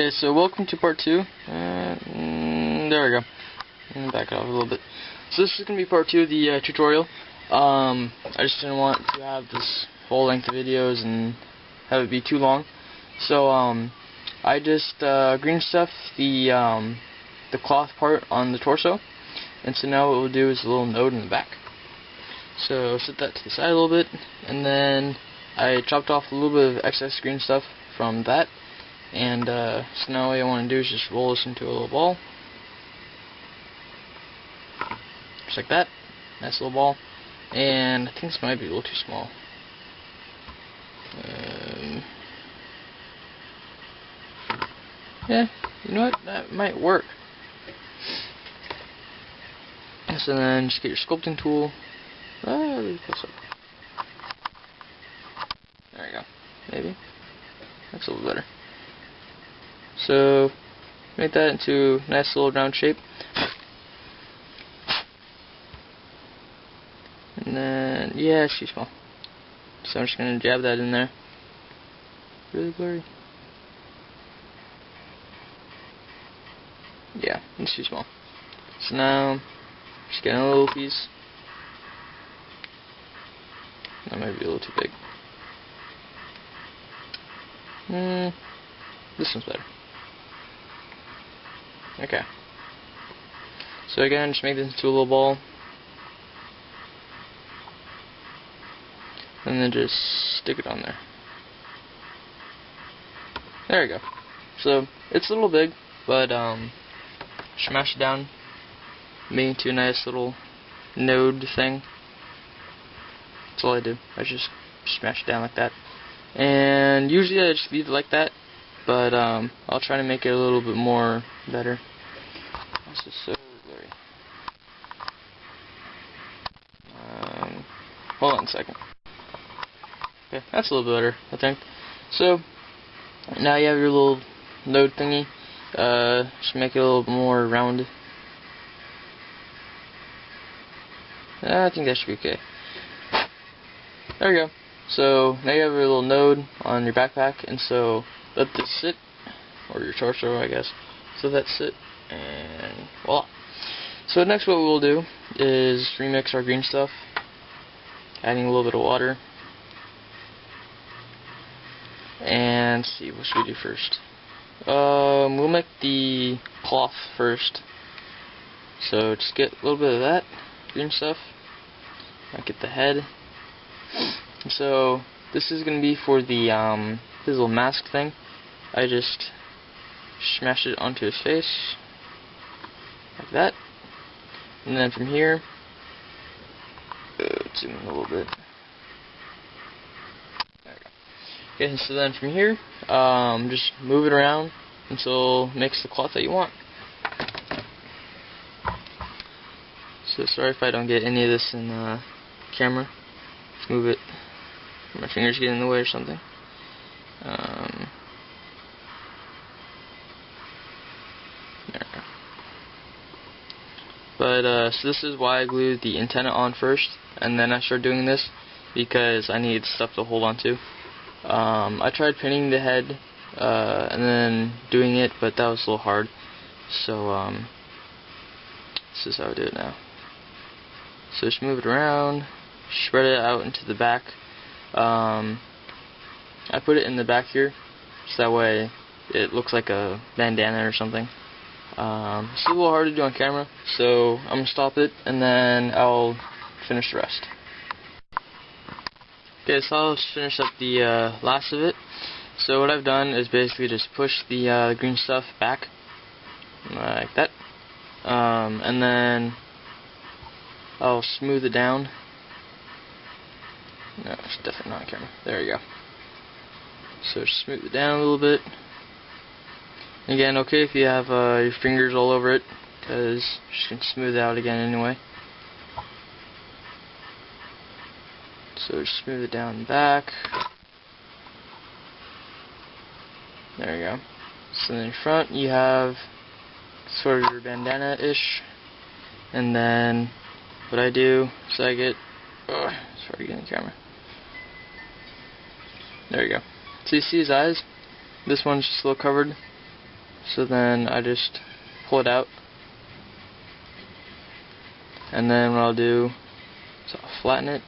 Okay, so welcome to part 2. There we go. I'm gonna back it off a little bit. So this is gonna be part 2 of the tutorial. I just didn't want to have this full length of videos and have it be too long. So I just green stuffed the cloth part on the torso, and so now what we'll do is a little node in the back. So set that to the side a little bit, and then I chopped off a little bit of excess green stuff from that. And so now what I want to do is just roll this into a little ball. Just like that. Nice little ball. And I think this might be a little too small. Yeah, you know what? That might work. So then just get your sculpting tool. Really close up. There you go. Maybe. That's a little better. So make that into a nice little round shape. And then, yeah, it's too small. So I'm just going to jab that in there. Really blurry. Yeah, it's too small. So now, just getting a little piece. That might be a little too big. This one's better. Okay. So again, just make this into a little ball. And then just stick it on there. There we go. So it's a little big, but smash it down, make it into a nice little node thing. That's all I do. I just smash it down like that. And usually I just leave it like that, but I'll try to make it a little bit more better. This is so blurry. Hold on a second. Okay, that's a little bit better, I think. So now you have your little node thingy. Just make it a little more rounded. I think that should be okay. There we go. So now you have your little node on your backpack, and so let this sit, or your torso, I guess. So that's it, and voila. So next what we'll do is remix our green stuff, adding a little bit of water. And let's see, what should we do first? We'll make the cloth first. So just get a little bit of that green stuff. I'll get the head. So this is gonna be for the his little mask thing. I just smash it onto his face like that, and then from here, zoom in a little bit. There we go. Okay, so then from here, just move it around until it makes the cloth that you want. So sorry if I don't get any of this in the camera. Just move it. My fingers get in the way or something. There we go. But so this is why I glued the antenna on first, and then I started doing this because I needed stuff to hold on to. I tried pinning the head and then doing it, but that was a little hard. So this is how I do it now. So just move it around, spread it out into the back. I put it in the back here, so that way it looks like a bandana or something. It's a little hard to do on camera, so I'm going to stop it, and then I'll finish the rest. Okay, so I'll just finish up the last of it. So what I've done is basically just push the green stuff back, like that, and then I'll smooth it down. No, it's definitely not on camera. There you go. So just smooth it down a little bit. Again, okay if you have your fingers all over it, because you can smooth it out again anyway. So just smooth it down the back. There you go. So in front you have sort of your bandana-ish, and then what I do is I get, sorry, getting the camera. There you go. So you see his eyes? This one's just a little covered. So then I just pull it out, and then what I'll do is I'll flatten it,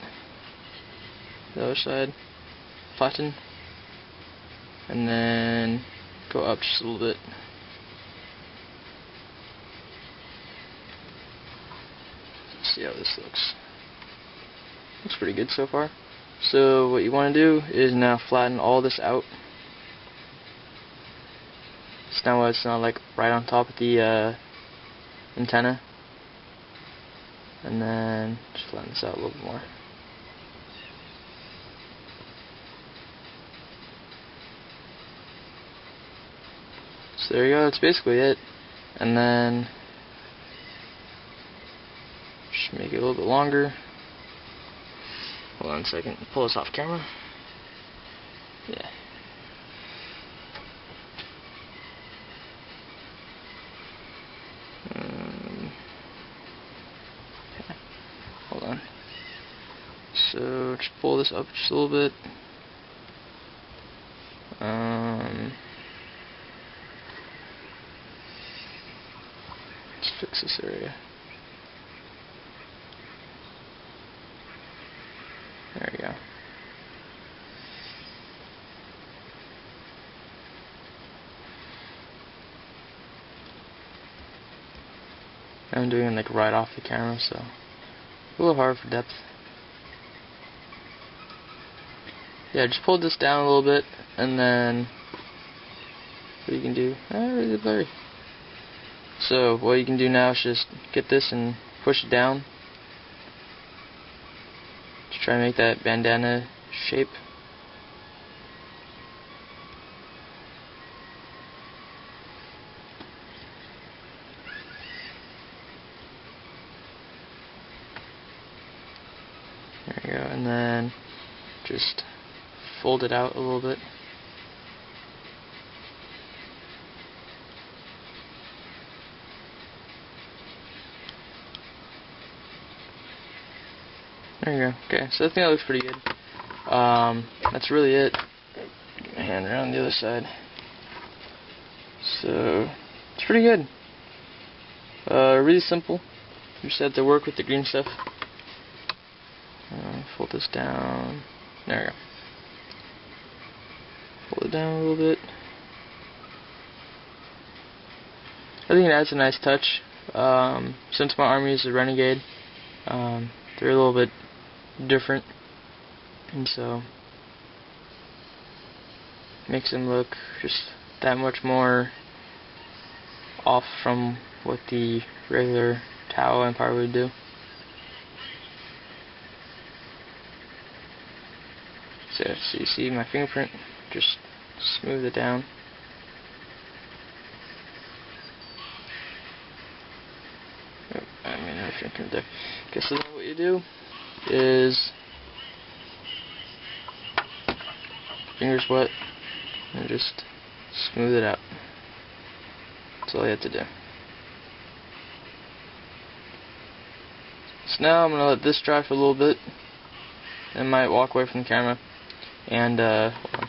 the other side, flatten, and then go up just a little bit. Let's see how this looks. Looks pretty good so far. So what you want to do is now flatten all this out. So now it's not like right on top of the antenna. And then just flatten this out a little bit more. So there you go, that's basically it. And then just make it a little bit longer. Hold on a second, pull this off camera. Yeah. Okay. Hold on. So just pull this up just a little bit. Let's fix this area. There we go. I'm doing it like right off the camera, so a little hard for depth. Yeah, just pull this down a little bit, and then what you can do, really blurry. So what you can do now is just get this and push it down. Just try to make that bandana shape. There you go, and then just fold it out a little bit. There you go. Okay, so I think that looks pretty good. That's really it. Get my hand around the other side. So it's pretty good. Really simple. You just have to work with the green stuff. Fold this down. There we go. Fold it down a little bit. I think it adds a nice touch. Since my army is a renegade, they're a little bit different, and so makes them look just that much more off from what the regular Tau Empire would do. So you see my fingerprint, just smooth it down. Oh, I mean, my fingerprint there. Okay, so then what you do is fingers wet and just smooth it out. That's all you have to do. So now I'm going to let this dry for a little bit. I might walk away from the camera and hold on.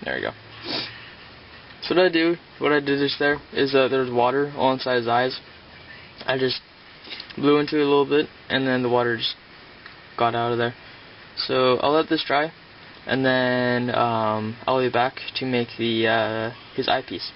There we go. So what I did just there is there's water all inside his eyes. I just blew into it a little bit, and then the water just got out of there. So I'll let this dry, and then I'll be back to make the his eyepiece.